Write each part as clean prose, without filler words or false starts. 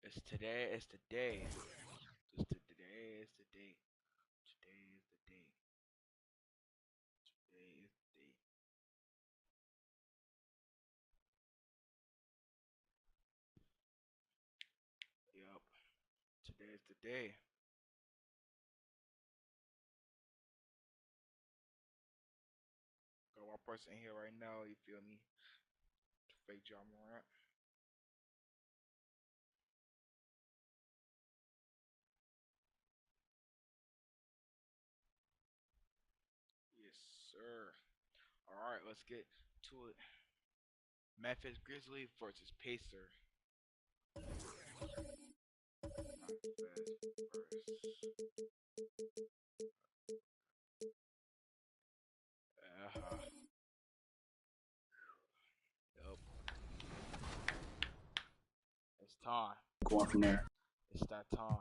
It's today. It's the day. It's the today. It's the day. Today is the day. Today is the day. Yup. Today is the day. Got one person here right now. You feel me? Fake John Morant. Yes, sir. All right, let's get to it. Memphis Grizzlies versus Pacer. Uh-huh. Yup. It's time. Go on from there. It's that time.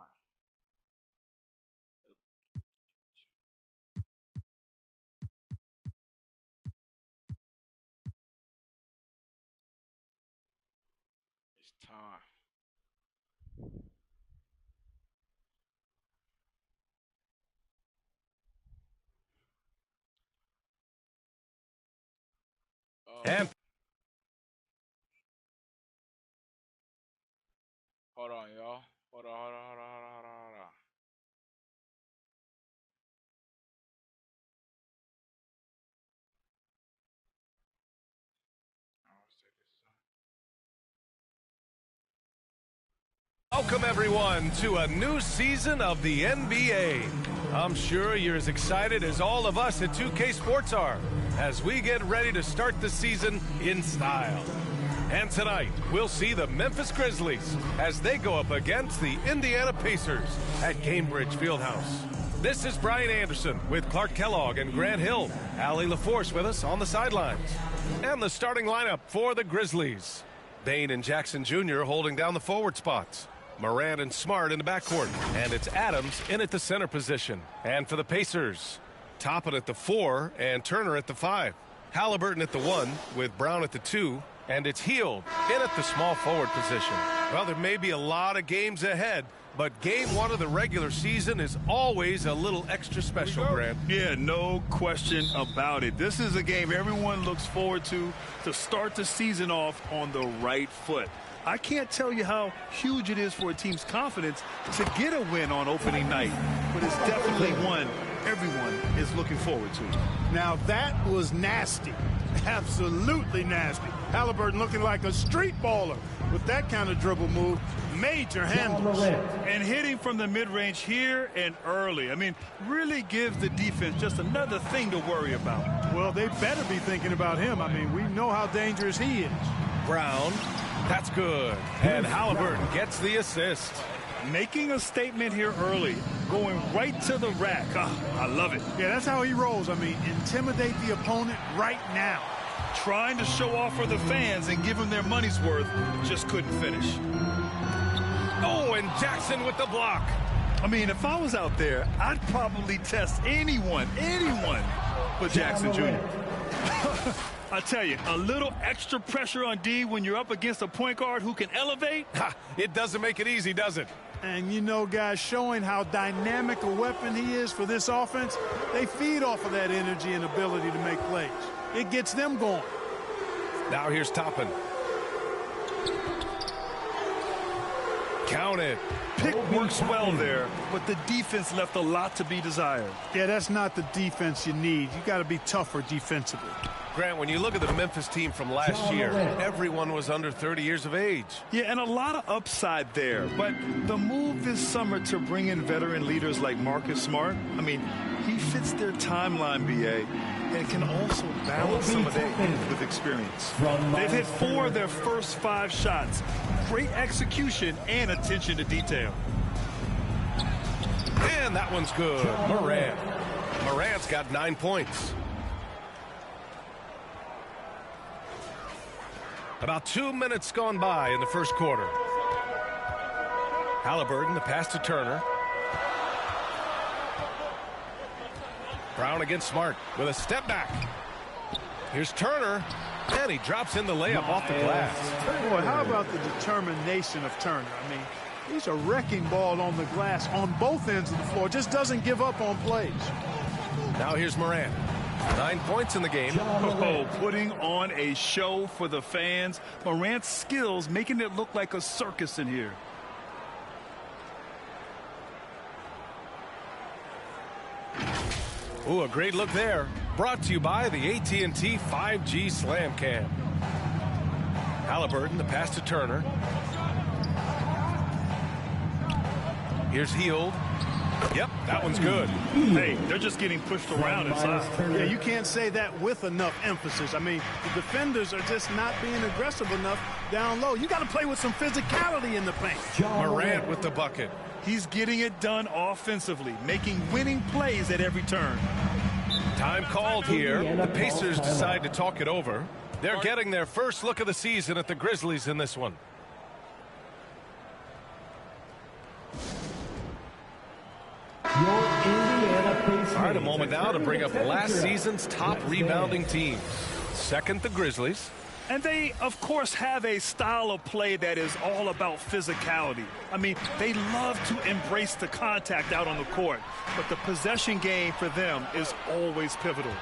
It's time. And Hold on, y'all. Hold on. welcome everyone to a new season of the NBA. I'm sure you're as excited as all of us at 2K Sports are as we get ready to start the season in style. And tonight, we'll see the Memphis Grizzlies as they go up against the Indiana Pacers at Gainbridge Fieldhouse. This is Brian Anderson with Clark Kellogg and Grant Hill. Allie LaForce with us on the sidelines. And the starting lineup for the Grizzlies. Bain and Jackson Jr. holding down the forward spots. Morant and Smart in the backcourt. And it's Adams in at the center position. And for the Pacers, Toppin at the 4 and Turner at the 5. Halliburton at the 1 with Brown at the 2. And it's Hield in at the small forward position. Well, there may be a lot of games ahead, but game 1 of the regular season is always a little extra special, Grant. Yeah, no question about it. This is a game everyone looks forward to start the season off on the right foot. I can't tell you how huge it is for a team's confidence to get a win on opening night, but it's definitely one everyone is looking forward to. Now that was nasty. Absolutely nasty. Halliburton looking like a street baller with that kind of dribble move. Major handles. And hitting from the mid-range here and early. I mean, really gives the defense just another thing to worry about. Well, they better be thinking about him. I mean, we know how dangerous he is. Brown, that's good. And Halliburton gets the assist. Making a statement here early, going right to the rack. I love it. Yeah, that's how he rolls. I mean, intimidate the opponent right now. Trying to show off for the fans and give them their money's worth, just couldn't finish. Oh, and Jackson with the block. I mean, if I was out there, I'd probably test anyone but Jackson Jr. I tell you, a little extra pressure on D when you're up against a point guard who can elevate. It doesn't make it easy, does it? And, you know, guys, showing how dynamic a weapon he is for this offense, they feed off of that energy and ability to make plays. It gets them going. Now here's Toppin. Count it. Pick works well there, but the defense left a lot to be desired. Yeah, that's not the defense you need. You got to be tougher defensively. Grant, when you look at the Memphis team from last year, everyone was under 30 years of age. Yeah, and a lot of upside there. But the move this summer to bring in veteran leaders like Marcus Smart, I mean, he fits their timeline, BA, and can also balance some of that with experience. They've hit 4 of their first 5 shots. Great execution and attention to detail. And that one's good. Morant. Morant's got 9 points. About 2 minutes gone by in the first quarter. Halliburton, the pass to Turner. Brown against Smart with a step back. Here's Turner, and he drops in the layup off the glass. Boy, how about the determination of Turner? I mean, He's a wrecking ball on the glass on both ends of the floor. Just doesn't give up on plays. Now here's Morant. 9 points in the game. Oh, putting on a show for the fans. Morant's skills making it look like a circus in here. Ooh, a great look there. Brought to you by the AT&T 5G Slam Cam. Halliburton, the pass to Turner. Here's Hield. Yep, that one's good. Hey, they're just getting pushed around inside. Yeah, you can't say that with enough emphasis. I mean, the defenders are just not being aggressive enough down low. You got to play with some physicality in the paint. Morant with the bucket. He's getting it done offensively, making winning plays at every turn. Time called here. The Pacers decide to talk it over. They're getting their first look of the season at the Grizzlies in this one. All right, a moment now to bring up last season's top rebounding teams. Second, the Grizzlies. And they, of course, have a style of play that is all about physicality. I mean, they love to embrace the contact out on the court, but the possession game for them is always pivotal.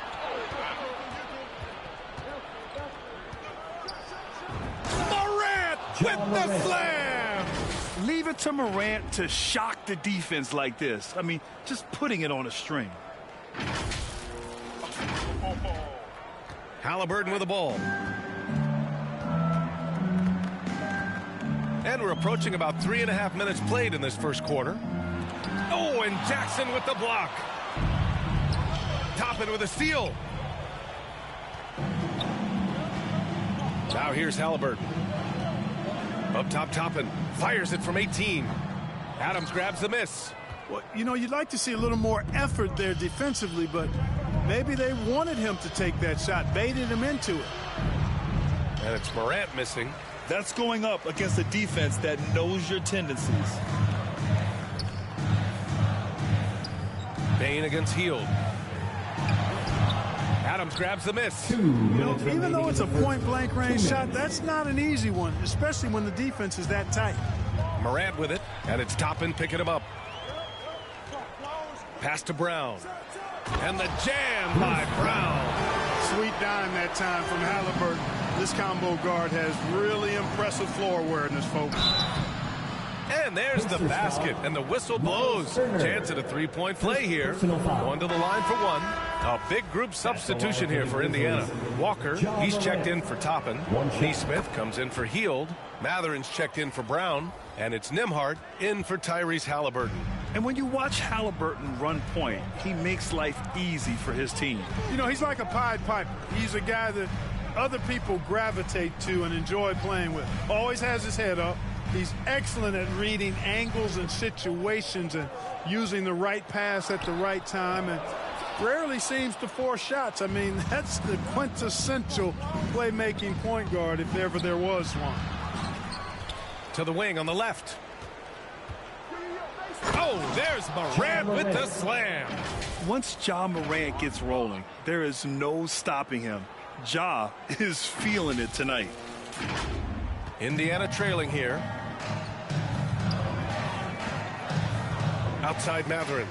Morant with the slam! Leave it to Morant to shock the defense like this. I mean, just putting it on a string. Halliburton with the ball. And we're approaching about 3.5 minutes played in this first quarter. Oh, and Jackson with the block. Toppin with a steal. Now here's Halliburton. Up top, Toppin fires it from 18. Adams grabs the miss. Well, you know, you'd like to see a little more effort there defensively, but maybe they wanted him to take that shot, baited him into it. And it's Morant missing. That's going up against a defense that knows your tendencies. Bain against Hield. Adams grabs the miss. You know, even though it's a point-blank range shot, that's not an easy one, especially when the defense is that tight. Morant with it, and it's Toppin picking him up. Pass to Brown. And the jam by Brown. Sweet dime that time from Halliburton. This combo guard has really impressive floor awareness, folks. And there's the basket, and the whistle blows. Chance at a three-point play here. Going to the line for one. A big group substitution here for Indiana. Walker, he's checked in for Toppin. Neesmith comes in for Hield. Matherin's checked in for Brown. And it's Nembhard in for Tyrese Halliburton. And when you watch Halliburton run point, he makes life easy for his team. You know, he's like a Pied Piper. He's a guy that other people gravitate to and enjoy playing with. Always has his head up. He's excellent at reading angles and situations and using the right pass at the right time, and rarely seems to force shots. I mean, that's the quintessential playmaking point guard if ever there was one. To the wing on the left. Oh, there's Morant with the slam. Once Ja Morant gets rolling, there is no stopping him. Ja is feeling it tonight. Indiana trailing here. Outside Matherin.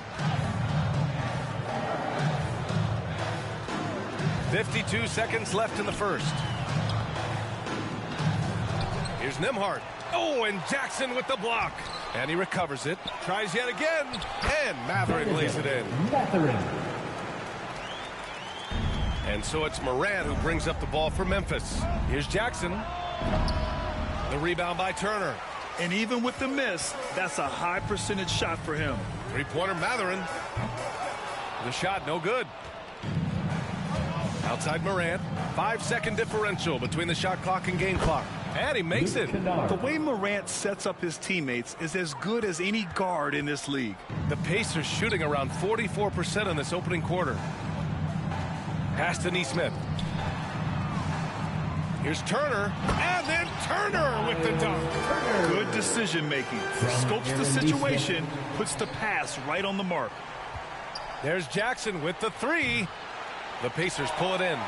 52 seconds left in the first. Here's Nembhard. Oh, and Jackson with the block. And he recovers it. Tries yet again. And Matherin lays it in. And so it's Morant who brings up the ball for Memphis. Here's Jackson. The rebound by Turner. And even with the miss, that's a high percentage shot for him. Three-pointer Matherin. The shot no good. Outside Morant. 5-second differential between the shot clock and game clock. And he makes it. The way Morant sets up his teammates is as good as any guard in this league. The Pacers shooting around 44% in this opening quarter. Pass to Neesmith. Here's Turner. And then Turner with the dunk. Good decision making. Scopes the situation, puts the pass right on the mark. There's Jackson with the three. The Pacers pull it in.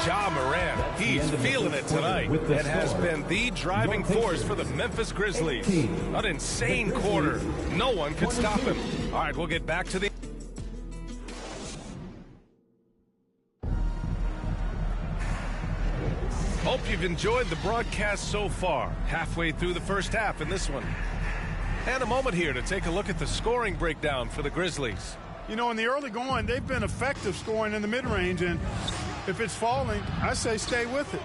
Ja Morant. He's feeling it tonight and has been the driving force for the Memphis Grizzlies. An insane quarter. No one could stop him. All right, we'll get back to the... Hope you've enjoyed the broadcast so far. Halfway through the first half in this one. And a moment here to take a look at the scoring breakdown for the Grizzlies. You know, in the early going, they've been effective scoring in the mid-range, and if it's falling, I say stay with it.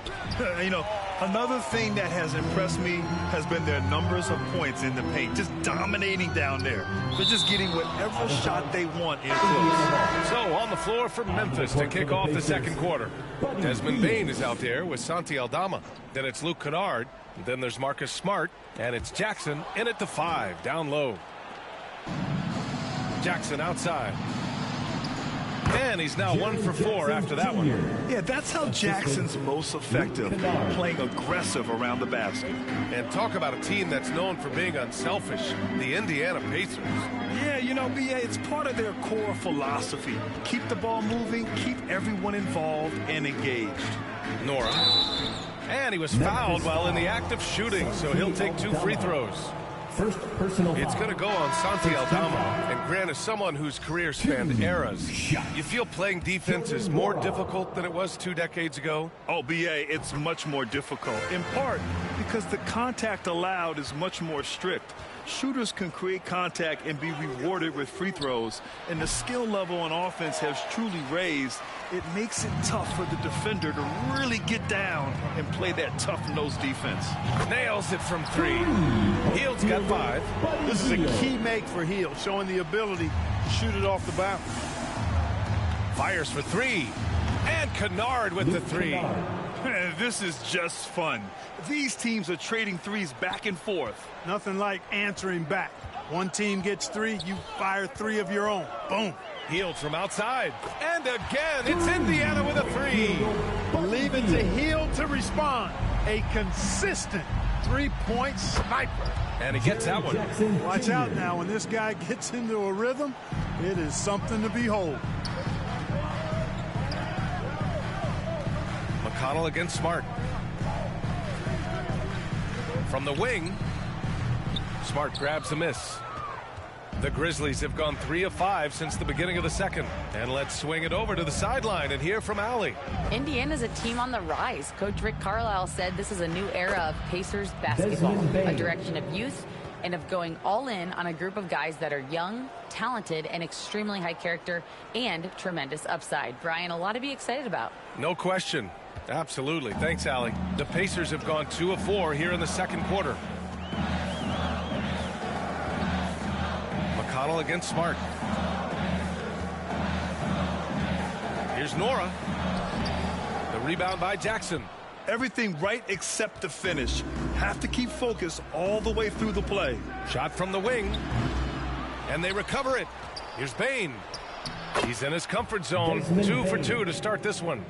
You know, another thing that has impressed me has been their numbers of points in the paint, just dominating down there. They're just getting whatever shot they want in close. So on the floor for Memphis to kick off the second quarter. Desmond Bane is out there with Santi Aldama. Then it's Luke Kennard. Then there's Marcus Smart. And it's Jackson in at the 5, down low. Jackson outside. And he's now 1 for 4 after that one. Yeah, that's how Jackson's most effective, playing aggressive around the basket. And talk about a team that's known for being unselfish, the Indiana Pacers. Yeah, you know, BA, it's part of their core philosophy. Keep the ball moving, keep everyone involved and engaged. Nora. And he was fouled while in the act of shooting, so he'll take 2 free throws. First personal It's going to go on Santi Aldama. And Grant, as someone whose career spanned eras, you feel playing defense is more difficult than it was 2 decades ago? Oh, BA, it's much more difficult, in part because the contact allowed is much more strict. Shooters can create contact and be rewarded with free throws, and the skill level on offense has truly raised. It makes it tough for the defender to really get down and play that tough-nosed defense. Nails it from 3. Hield's got 5. This is a key make for Hield, showing the ability to shoot it off the bounce. Fires for 3. And Kennard with the 3. This is just fun. These teams are trading threes back and forth. Nothing like answering back. One team gets 3, you fire 3 of your own. Boom. Hield from outside. And again, it's Indiana with a 3. Leave it to Hield to respond. A consistent three-point sniper. And he gets that one. Watch out now. When this guy gets into a rhythm, it is something to behold. McConnell against Smart. From the wing, Smart grabs a miss. The Grizzlies have gone 3 of 5 since the beginning of the second. And let's swing it over to the sideline and hear from Allie. Indiana's a team on the rise. Coach Rick Carlisle said this is a new era of Pacers basketball, a direction of youth and of going all in on a group of guys that are young, talented, and extremely high character and tremendous upside. Brian, a lot to be excited about. No question. Absolutely. Thanks, Allie. The Pacers have gone 2 of 4 here in the second quarter. McConnell against Smart. Here's Nora. The rebound by Jackson. Everything right except the finish. Have to keep focused all the way through the play. Shot from the wing. And they recover it. Here's Bane. He's in his comfort zone. 2 for 2 to start this one.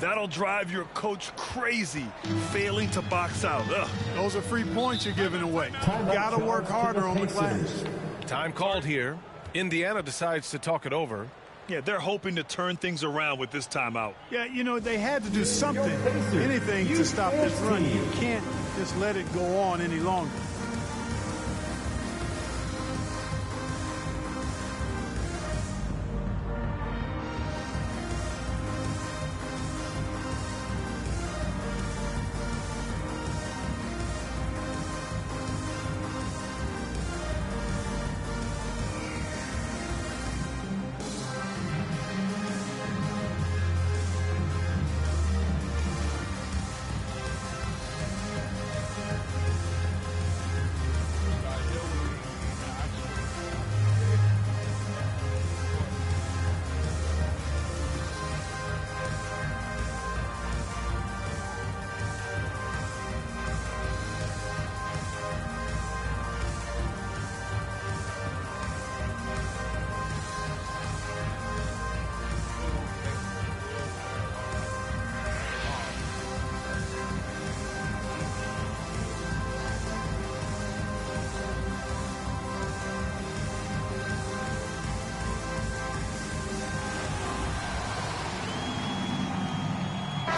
That'll drive your coach crazy, failing to box out. Ugh. Those are free points you're giving away. Got to work harder on the glass. Time called here. Indiana decides to talk it over. Yeah, they're hoping to turn things around with this timeout. Yeah, you know, they had to do something, anything to stop this run. You can't just let it go on any longer.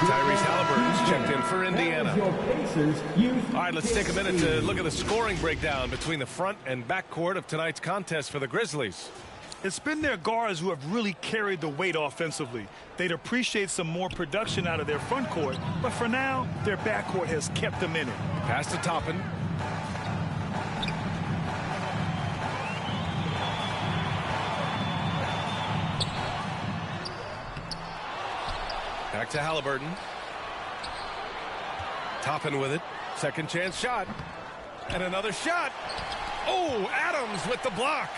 Tyrese Halliburton's checked in for Indiana. All right, let's take a minute to look at the scoring breakdown between the front and back court of tonight's contest for the Grizzlies. It's been their guards who have really carried the weight offensively. They'd appreciate some more production out of their front court, but for now, their backcourt has kept them in it. Pass to Toppin. Back to Halliburton. Toppin with it. Second chance shot. And another shot. Oh, Adams with the block.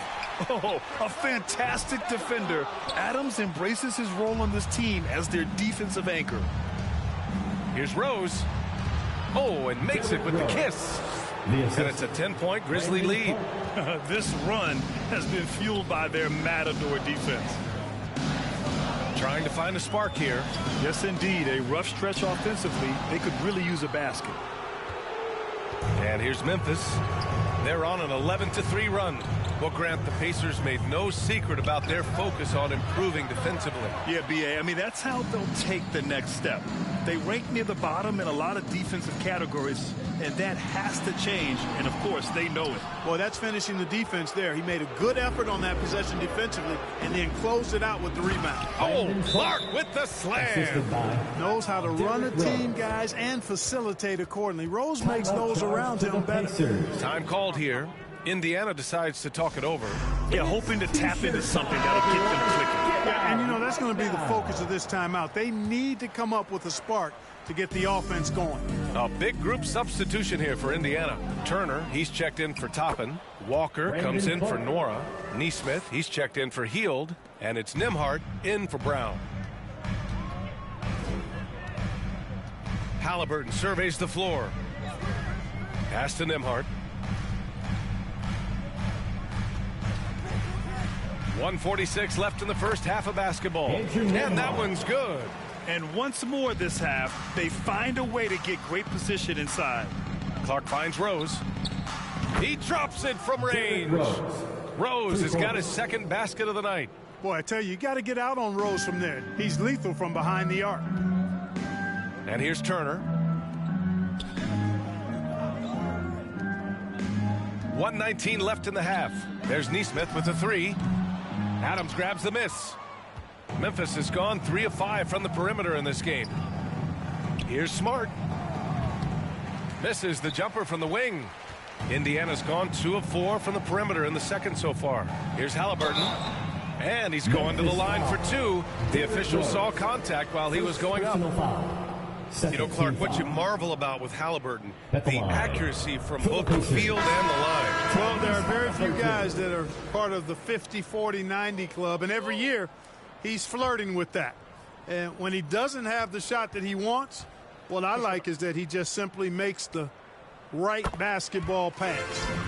Oh, a fantastic defender. Adams embraces his role on this team as their defensive anchor. Here's Rose. Oh, and makes it with the kiss. And it's a 10-point Grizzly lead. This run has been fueled by their matador defense. Trying to find a spark here. Yes, indeed. A rough stretch offensively. They could really use a basket. And here's Memphis. They're on an 11-3 run. Well, Grant, the Pacers made no secret about their focus on improving defensively. Yeah, B.A., I mean, that's how they'll take the next step. They rank near the bottom in a lot of defensive categories, and that has to change, and of course, they know it. Well, that's finishing the defense there. He made a good effort on that possession defensively and then closed it out with the rebound. Oh, Clark with the slam. Knows how to run a team, guys, and facilitate accordingly. Rose makes those around him better. Time called here. Indiana decides to talk it over. Yeah, hoping to tap into something that'll get them clicking. Yeah, and you know, that's going to be the focus of this timeout. They need to come up with a spark to get the offense going. A big group substitution here for Indiana. Turner, he's checked in for Toppin. Walker comes in for Nora. Neesmith, he's checked in for Heald. And it's Nembhard in for Brown. Halliburton surveys the floor. Pass to Nembhard. 1:46 left in the first half of basketball. And that one's good. And once more this half, they find a way to get great position inside. Clark finds Rose. He drops it from range. Rose has got his second basket of the night. Boy, I tell you got to get out on Rose from there. He's lethal from behind the arc. And here's Turner. 1:19 left in the half. There's Neesmith with a three. Adams grabs the miss. Memphis has gone 3 of 5 from the perimeter in this game. Here's Smart. Misses the jumper from the wing. Indiana's gone 2 of 4 from the perimeter in the second so far. Here's Halliburton. And he's going to the line for 2. The official saw contact while he was going up. You know, Clark, what you marvel about with Halliburton, the accuracy from both the field and the line. Well, there are very few guys that are part of the 50, 40, 90 club, and every year he's flirting with that. And when he doesn't have the shot that he wants, what I like is that he just simply makes the right basketball pass.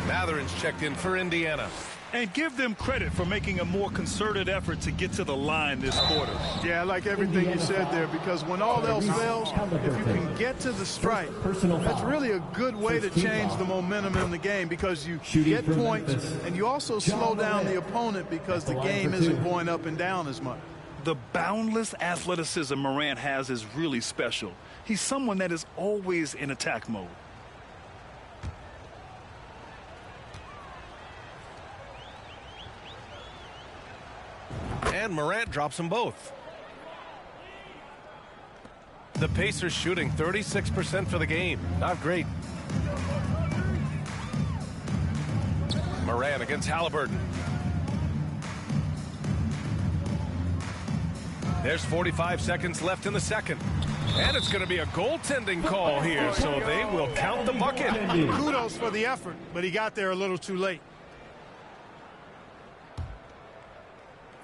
Matherin's checked in for Indiana. And give them credit for making a more concerted effort to get to the line this quarter. Yeah, I like everything you said there, because when all else fails, if you can get to the stripe, that's really a good way to change the momentum in the game, because you get points and you also slow down the opponent because the game isn't going up and down as much. The boundless athleticism Morant has is really special. He's someone that is always in attack mode. And Morant drops them both. The Pacers shooting 36% for the game. Not great. Morant against Halliburton. There's 45 seconds left in the second. And it's going to be a goaltending call here, so they will count the bucket. Kudos for the effort, but he got there a little too late.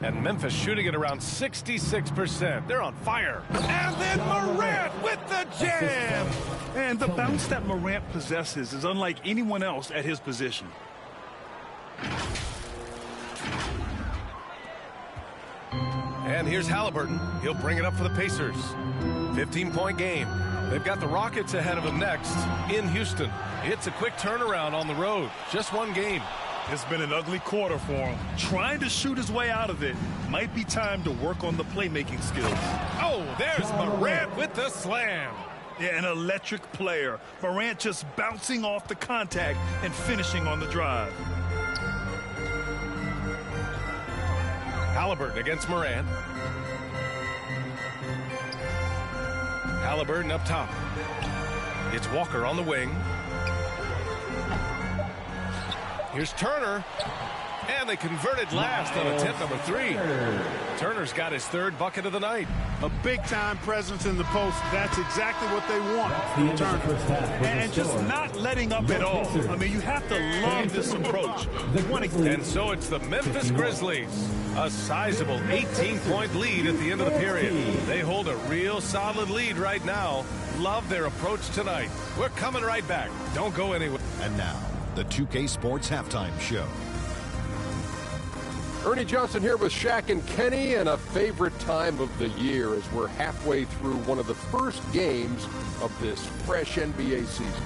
And Memphis shooting at around 66%. They're on fire. And then Morant with the jam. And the bounce that Morant possesses is unlike anyone else at his position. And here's Halliburton. He'll bring it up for the Pacers. 15-point game. They've got the Rockets ahead of them next in Houston. It's a quick turnaround on the road. Just one game. It's been an ugly quarter for him. Trying to shoot his way out of it. Might be time to work on the playmaking skills. Oh, there's Morant with the slam. Yeah, an electric player. Morant just bouncing off the contact and finishing on the drive. Halliburton against Morant. Halliburton up top. It's Walker on the wing. Here's Turner. And they converted last on attempt number 3. Turner's got his 3rd bucket of the night. A big-time presence in the post. That's exactly what they want from Turner. And just not letting up at all. I mean, you have to love this approach. And so it's the Memphis Grizzlies. A sizable 18-point lead at the end of the period. They hold a real solid lead right now. Love their approach tonight. We're coming right back. Don't go anywhere. And now, the 2K Sports Halftime Show. Ernie Johnson here with Shaq and Kenny, and a favorite time of the year as we're halfway through one of the first games of this fresh NBA season.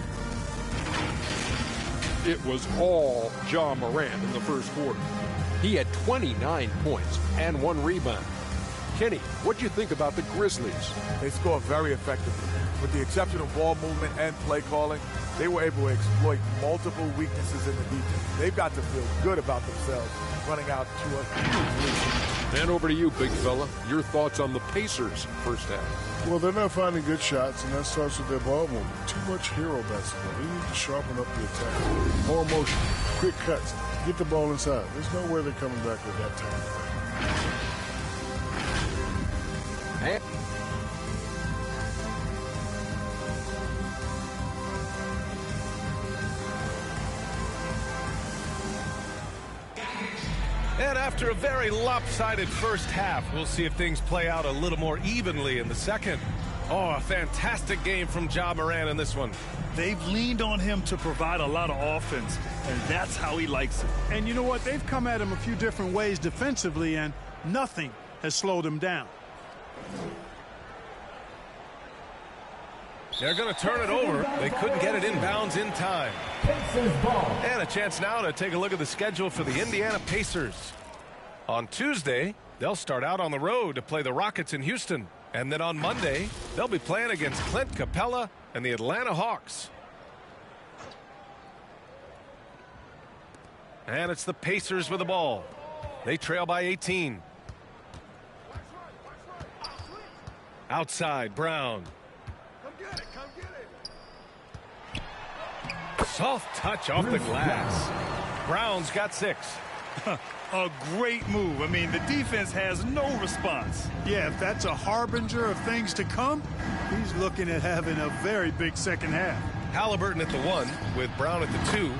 It was all Ja Morant in the first quarter. He had 29 points and 1 rebound. Kenny, what'd you think about the Grizzlies? They scored very effectively. With the exception of ball movement and play calling, they were able to exploit multiple weaknesses in the defense. They've got to feel good about themselves running out to a huge lead. And over to you, big fella. Your thoughts on the Pacers first half? Well, they're not finding good shots, and that starts with their ball movement. Too much hero basketball. They need to sharpen up the attack. More motion, quick cuts, get the ball inside. There's no way they're coming back with that time. And after a very lopsided first half, we'll see if things play out a little more evenly in the second. Oh, a fantastic game from Ja Morant in this one. They've leaned on him to provide a lot of offense, and that's how he likes it. And you know what? They've come at him a few different ways defensively, and nothing has slowed him down. They're going to turn it over. They couldn't get it inbounds in time. And a chance now to take a look at the schedule for the Indiana Pacers. On Tuesday, they'll start out on the road to play the Rockets in Houston. And then on Monday, they'll be playing against Clint Capella and the Atlanta Hawks. And it's the Pacers with the ball. They trail by 18. Outside, Brown. Soft touch off the glass. Brown's got 6. A great move. I mean, the defense has no response. Yeah, if that's a harbinger of things to come, he's looking at having a very big second half. Halliburton at the 1 with Brown at the 2.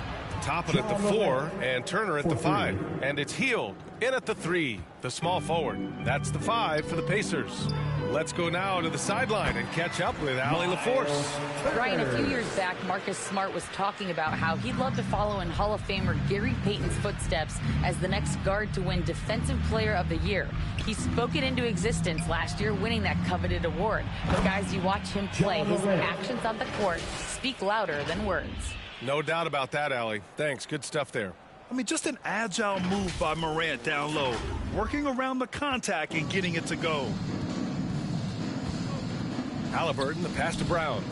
Toppin at the 4 and Turner at the 5. And it's Hield in at the 3, the small forward. That's the 5 for the Pacers. Let's go now to the sideline and catch up with Allie LaForce. Ryan, a few years back, Marcus Smart was talking about how he'd love to follow in Hall of Famer Gary Payton's footsteps as the next guard to win Defensive Player of the Year. He spoke it into existence last year, winning that coveted award. But guys, you watch him play, his actions on the court speak louder than words. No doubt about that, Allie. Thanks. Good stuff there. I mean, just an agile move by Morant down low, working around the contact and getting it to go. Halliburton, the pass to Brown.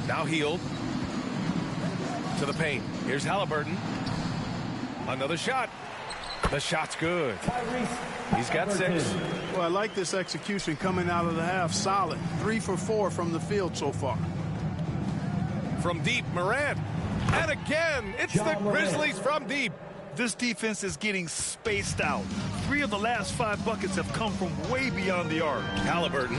Now Hield to the paint. Here's Halliburton. Another shot. The shot's good. He's got 6. Well, I like this execution coming out of the half. Solid. 3 for 4 from the field so far. From deep, Morant. And again, it's the Grizzlies from deep. This defense is getting spaced out. 3 of the last 5 buckets have come from way beyond the arc. Halliburton.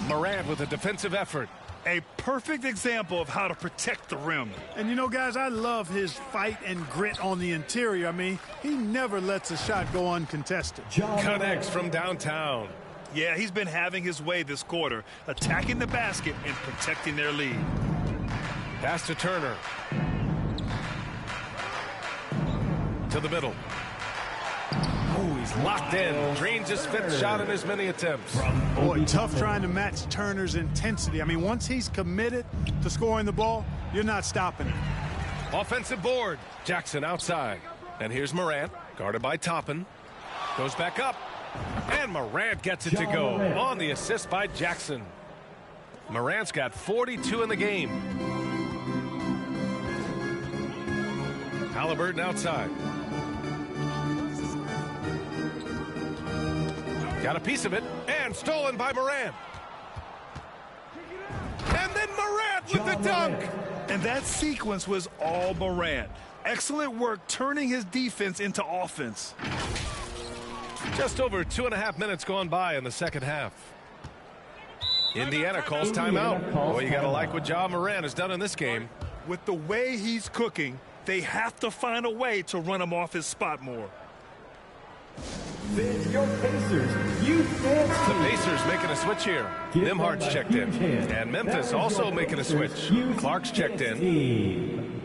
Morant with a defensive effort. A perfect example of how to protect the rim. And you know, guys, I love his fight and grit on the interior. I mean, he never lets a shot go uncontested. Connects from downtown. Yeah, he's been having his way this quarter, attacking the basket and protecting their lead. Pass to Turner. To the middle. Oh, he's locked in. Drains his 5th shot in as many attempts. Boy, tough trying to match Turner's intensity. I mean, once he's committed to scoring the ball, you're not stopping him. Offensive board. Jackson outside. And here's Morant, guarded by Toppin. Goes back up. And Morant gets it to go on the assist by Jackson. Morant's got 42 in the game. Halliburton outside. Got a piece of it, and stolen by Morant. And then Morant with the dunk. And that sequence was all Morant. Excellent work turning his defense into offense. Just over 2.5 minutes gone by in the second half. Indiana calls timeout. Boy, you got to like what Ja Morant has done in this game. With the way he's cooking, they have to find a way to run him off his spot more. Your Pacers, youth dance The team. Pacers making a switch here. Nimhardt's checked in. And Memphis also making a switch. Clark's checked in.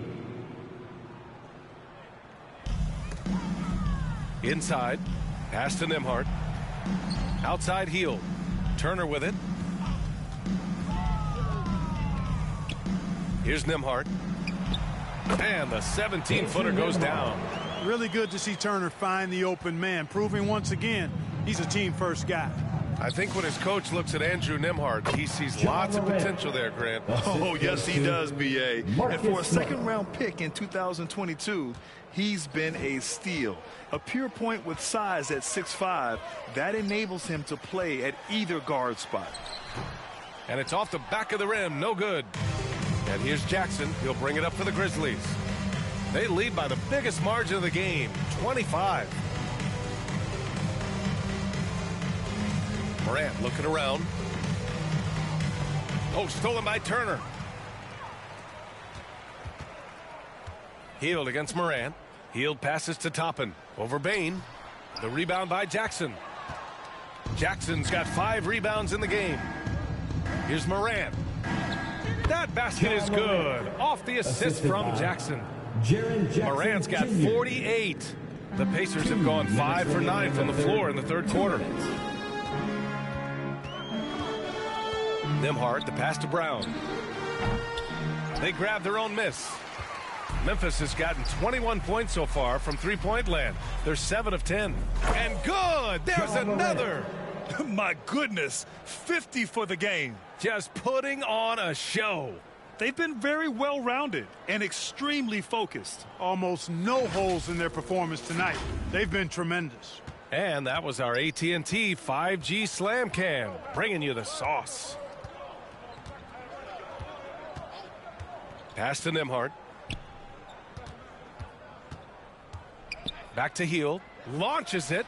Inside. Pass to Nimhardt. Outside heel. Turner with it. Here's Nimhardt. And the 17-footer goes down. Really good to see Turner find the open man, proving once again he's a team-first guy. I think when his coach looks at Andrew Nimhard, he sees lots of potential there, Grant. Oh, yes, he does, B.A. And for a second-round pick in 2022, he's been a steal. A pure point with size at 6'5", that enables him to play at either guard spot. And it's off the back of the rim, no good. And here's Jackson. He'll bring it up for the Grizzlies. They lead by the biggest margin of the game, 25. Morant looking around. Oh, stolen by Turner. Hield against Morant. Hield passes to Toppin. Over Bain. The rebound by Jackson. Jackson's got 5 rebounds in the game. Here's Morant. That basket is good. Off the assist from Jackson. Morant's got 48. The Pacers have gone 5 for 9 from the floor in the third quarter. Nimhard, the pass to Brown. They grab their own miss. Memphis has gotten 21 points so far from three-point land. They're 7 of 10. And good! There's another! My goodness, 50 for the game. Just putting on a show. They've been very well-rounded and extremely focused. Almost no holes in their performance tonight. They've been tremendous. And that was our AT&T 5G Slam Cam, bringing you the sauce. Pass to Nimhard. Back to Hield. Launches it.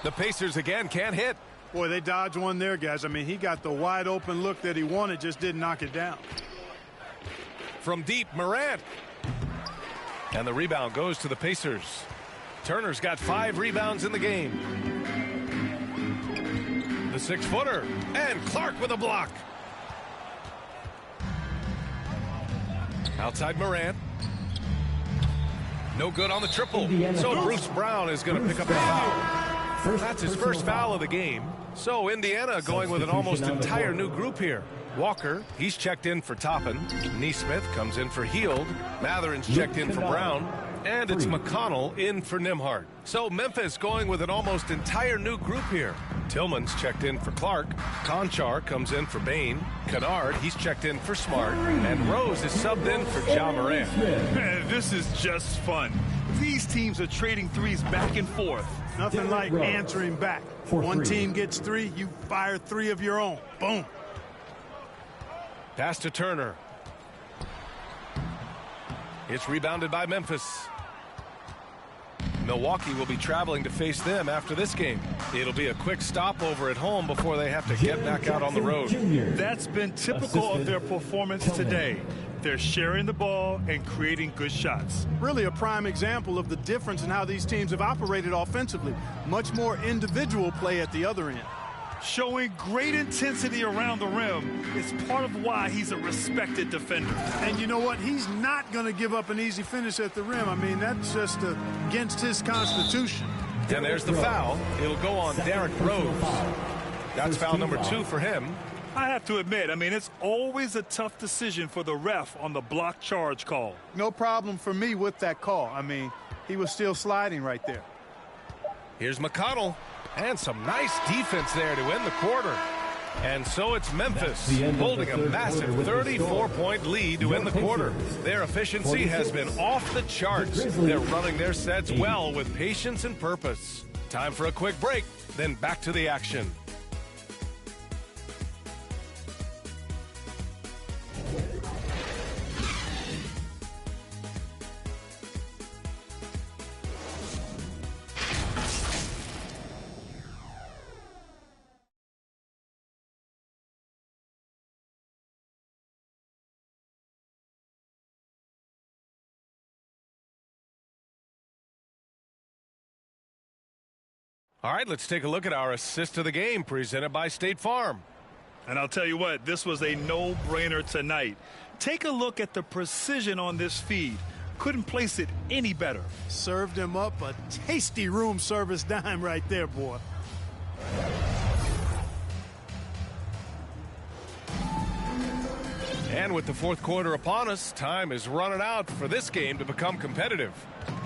The Pacers again can't hit. Boy, they dodged one there, guys. I mean, he got the wide open look that he wanted, just didn't knock it down. From deep, Morant. And the rebound goes to the Pacers. Turner's got 5 rebounds in the game. The 6-footer. And Clark with a block. Outside Morant. No good on the triple. So Bruce Brown is going to pick up the foul. That's his first foul of the game. So Indiana going with an almost entire new group here. Walker, he's checked in for Toppin. Neesmith comes in for Hield. Matherin's checked in for Brown. And it's McConnell in for Nimhard. So Memphis going with an almost entire new group here. Tillman's checked in for Clark. Conchar comes in for Bain. Kennard, he's checked in for Smart. And Rose is subbed in for Ja Morant. Man, this is just fun. These teams are trading threes back and forth. Nothing like answering back. One team gets 3, you fire 3 of your own. Boom. Pass to Turner. It's rebounded by Memphis. Milwaukee will be traveling to face them after this game. It'll be a quick stopover at home before they have to get back out on the road. That's been typical of their performance today. They're sharing the ball and creating good shots. Really a prime example of the difference in how these teams have operated offensively. Much more individual play at the other end. Showing great intensity around the rim is part of why he's a respected defender. And you know what? He's not going to give up an easy finish at the rim. I mean, that's just against his constitution. And there's the foul. It'll go on Derrick Rose. That's foul number 2 for him. I have to admit, I mean, it's always a tough decision for the ref on the block charge call. No problem for me with that call. I mean, he was still sliding right there. Here's McConnell, and some nice defense there to end the quarter. And so it's Memphis holding a massive 34-point lead to end the quarter. Their efficiency has been off the charts. They're running their sets well with patience and purpose. Time for a quick break, then back to the action. All right, let's take a look at our assist of the game presented by State Farm. And I'll tell you what, this was a no-brainer tonight. Take a look at the precision on this feed. Couldn't place it any better. Served him up a tasty room service dime right there, boy. And with the fourth quarter upon us, time is running out for this game to become competitive.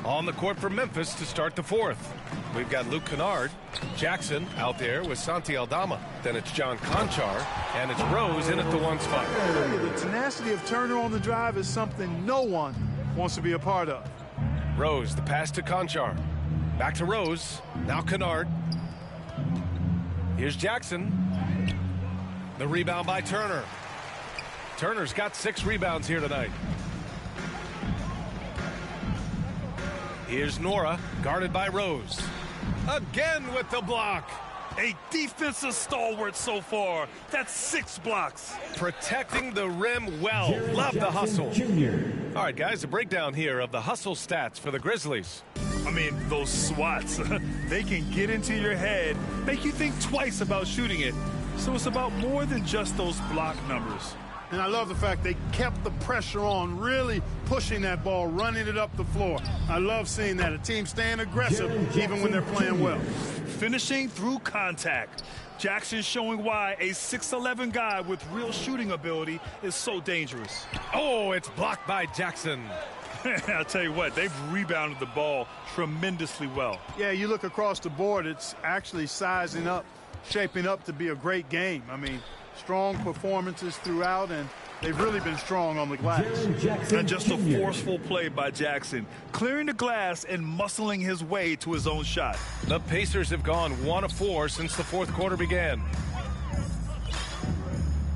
On the court for Memphis to start the fourth. We've got Luke Kennard, Jackson out there with Santi Aldama. Then it's John Conchar, and it's Rose in at the one spot. The tenacity of Turner on the drive is something no one wants to be a part of. Rose, the pass to Conchar. Back to Rose, now Kennard. Here's Jackson. The rebound by Turner. Turner's got 6 rebounds here tonight. Here's Nora, guarded by Rose. Again with the block. A defensive stalwart so far. That's 6 blocks. Protecting the rim well. Love the hustle. All right, guys, a breakdown here of the hustle stats for the Grizzlies. I mean, those swats, they can get into your head, make you think twice about shooting it. So it's about more than just those block numbers. And I love the fact they kept the pressure on, really pushing that ball, running it up the floor. I love seeing that. A team staying aggressive even when they're playing well. Finishing through contact. Jackson showing why a 6'11" guy with real shooting ability is so dangerous. Oh, it's blocked by Jackson. I'll tell you what, they've rebounded the ball tremendously well. Yeah, you look across the board, it's actually sizing up, shaping up to be a great game. I mean, strong performances throughout, and they've really been strong on the glass. And just a forceful play by Jackson, clearing the glass and muscling his way to his own shot. The Pacers have gone 1 of 4 since the fourth quarter began.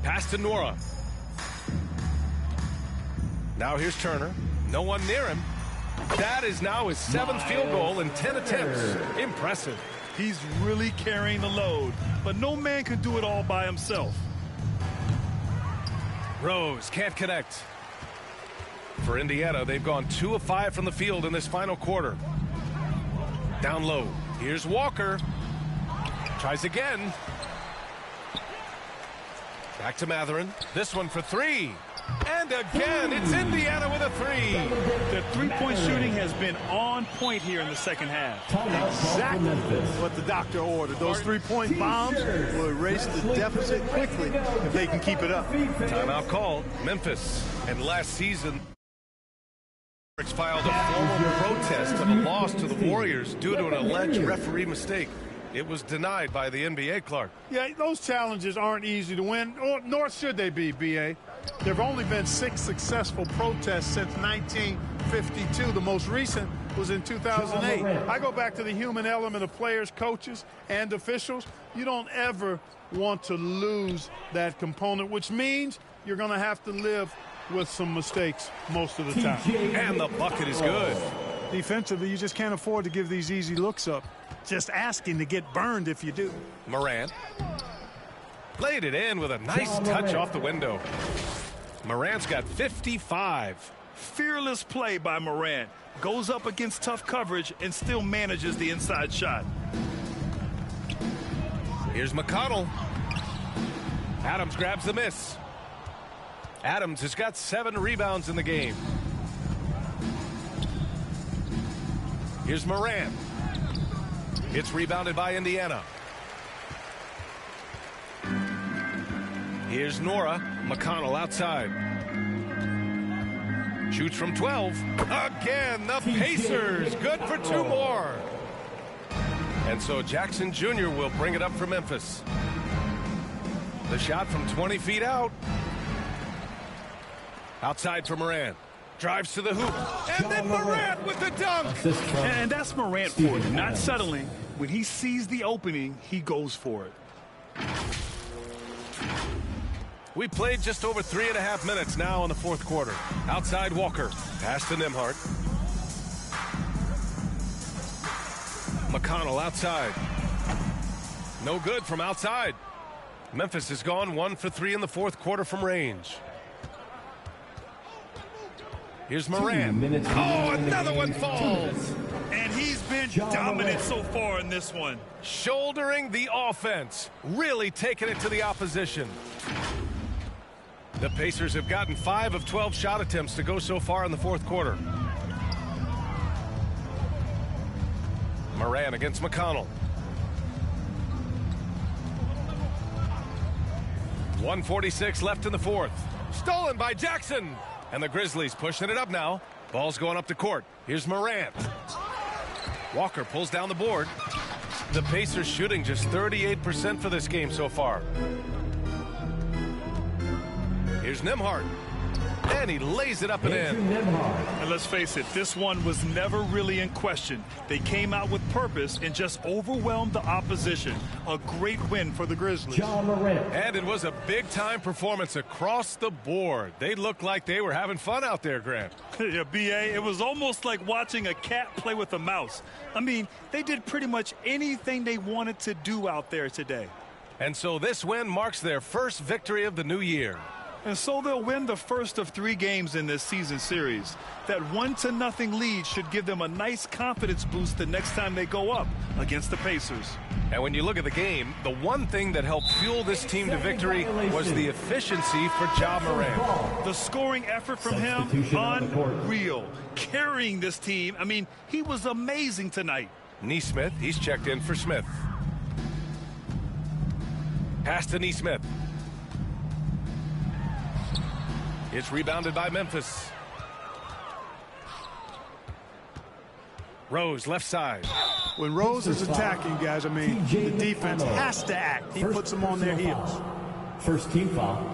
Pass to Nora. Now here's Turner. No one near him. That is now his 7th field goal in 10 attempts. Impressive. He's really carrying the load, but no man can do it all by himself. Rose can't connect. For Indiana, they've gone 2 of 5 from the field in this final quarter. Down low. Here's Walker. Tries again. Back to Matherin. This one for 3. And again, it's Indiana with a 3. The three-point shooting has been on point here in the second half. Exactly what the doctor ordered. Those 3-point bombs will erase the deficit quickly if they can keep it up. Timeout called. Memphis. And last season, filed a formal protest of a loss to the Warriors due to an alleged referee mistake. It was denied by the NBA, Clark. Yeah, those challenges aren't easy to win, nor should they be, B.A. There have only been 6 successful protests since 1952. The most recent was in 2008. I go back to the human element of players, coaches, and officials. You don't ever want to lose that component, which means you're going to have to live with some mistakes most of the time. And the bucket is good. Defensively, you just can't afford to give these easy looks up. Just asking to get burned if you do. Morant laid it in with a nice touch off the window. Morant's got 55. Fearless play by Morant. Goes up against tough coverage and still manages the inside shot. Here's McConnell. Adams grabs the miss. Adams has got 7 rebounds in the game. Here's Morant. It's rebounded by Indiana. Here's Nora. McConnell outside. Shoots from 12. Again, the Pacers. Good for 2 more. And so Jackson Jr. will bring it up for Memphis. The shot from 20 feet out. Outside for Morant. Drives to the hoop. And then Morant with the dunk. And that's Morant for you. Not settling. When he sees the opening, he goes for it. We played just over 3.5 minutes now in the fourth quarter. Outside Walker. Pass to Nembhard. McConnell outside. No good from outside. Memphis has gone 1 for 3 in the fourth quarter from range. Here's Morant. Oh, another one falls. And he's been dominant so far in this one. Shouldering the offense. Really taking it to the opposition. The Pacers have gotten 5 of 12 shot attempts to go so far in the fourth quarter. Morant against McConnell. 1:46 left in the fourth. Stolen by Jackson. And the Grizzlies pushing it up now. Ball's going up the court. Here's Morant. Walker pulls down the board. The Pacers shooting just 38% for this game so far. Here's Nembhard. And he lays it up and in. And let's face it, this one was never really in question. They came out with purpose and just overwhelmed the opposition. A great win for the Grizzlies. And it was a big-time performance across the board. They looked like they were having fun out there, Grant. Yeah, B.A., it was almost like watching a cat play with a mouse. I mean, they did pretty much anything they wanted to do out there today. And so this win marks their first victory of the new year. And so they'll win the first of 3 games in this season series. That 1-0 lead should give them a nice confidence boost the next time they go up against the Pacers. And when you look at the game, the one thing that helped fuel this team to victory was the efficiency for Ja Morant. The scoring effort from him, unreal. Carrying this team, I mean, he was amazing tonight. Nesmith, he's checked in for Smith. Pass to Nesmith. It's rebounded by Memphis. Rose, left side. When Rose is attacking, guys, I mean, the defense has to act. He puts them on their heels. First team foul.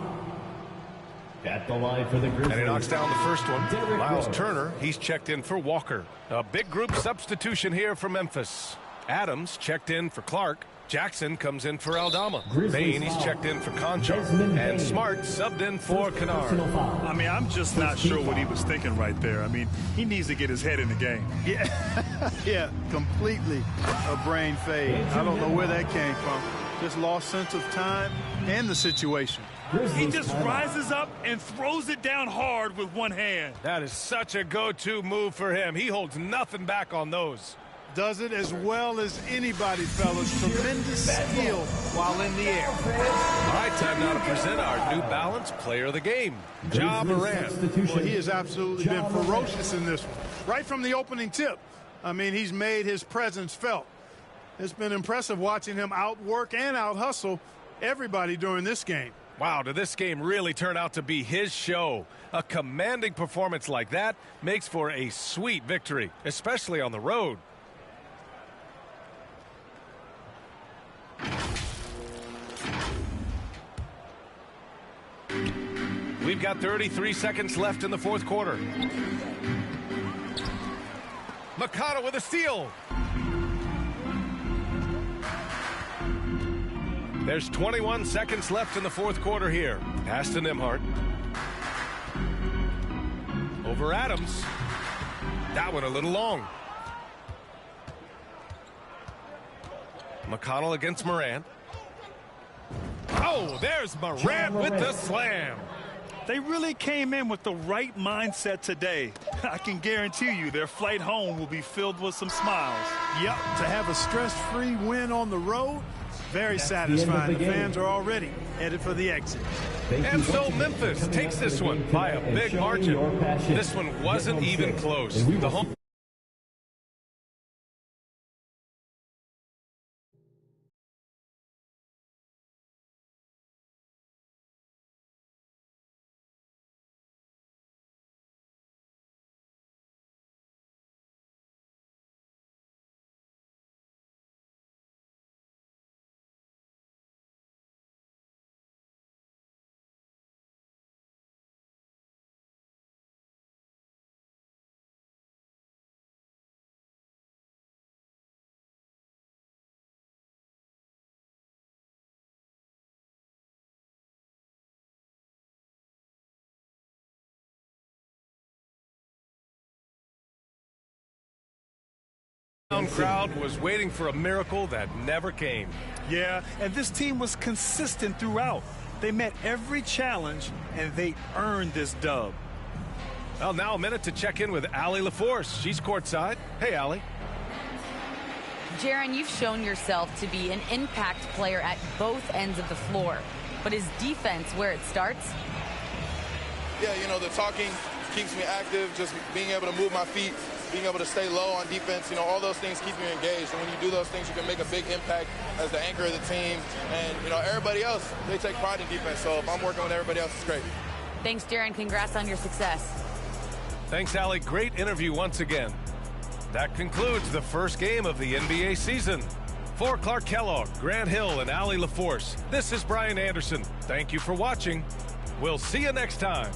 At the line for the Grizzlies. And he knocks down the first one. Miles Turner, he's checked in for Walker. A big group substitution here for Memphis. Adams checked in for Clark. Jackson comes in for Aldama. Bain, he's checked in for Concho. And Smart subbed in for Kennard. I mean, I'm just not sure what he was thinking right there. I mean, he needs to get his head in the game. Yeah, completely a brain fade. I don't know where that came from. Just lost sense of time and the situation. He just rises up and throws it down hard with one hand. That is such a go-to move for him. He holds nothing back on those. Does it as well as anybody, fellas. Tremendous skill while in the air. All right, time now to present our New Balance Player of the Game, Ja Morant. Well, he has absolutely been ferocious in this one. Right from the opening tip, I mean, he's made his presence felt. It's been impressive watching him outwork and out-hustle everybody during this game. Wow, did this game really turn out to be his show? A commanding performance like that makes for a sweet victory, especially on the road. We've got 33 seconds left in the fourth quarter. McConnell with a steal. There's 21 seconds left in the fourth quarter here. Pass to Nembhard. Over Adams. That one a little long. McConnell against Morant. Oh, there's Morant with the slam. They really came in with the right mindset today. I can guarantee you their flight home will be filled with some smiles. Yep, to have a stress-free win on the road, very satisfying. The fans are already headed for the exit. And so Memphis takes this one by a big margin. This one wasn't even close. The home Crowd was waiting for a miracle that never came. Yeah, and this team was consistent throughout. They met every challenge, and they earned this dub. Well, now a minute to check in with Allie LaForce. She's courtside. Hey, Allie. Jaron, you've shown yourself to be an impact player at both ends of the floor. But is defense where it starts? Yeah, you know, the talking keeps me active, just being able to move my feet, being able to stay low on defense, you know, all those things keep you engaged. And when you do those things, you can make a big impact as the anchor of the team. And, you know, everybody else, they take pride in defense. So if I'm working with everybody else, it's great. Thanks, Jaron. Congrats on your success. Thanks, Allie. Great interview once again. That concludes the first game of the NBA season. For Clark Kellogg, Grant Hill, and Allie LaForce, this is Brian Anderson. Thank you for watching. We'll see you next time.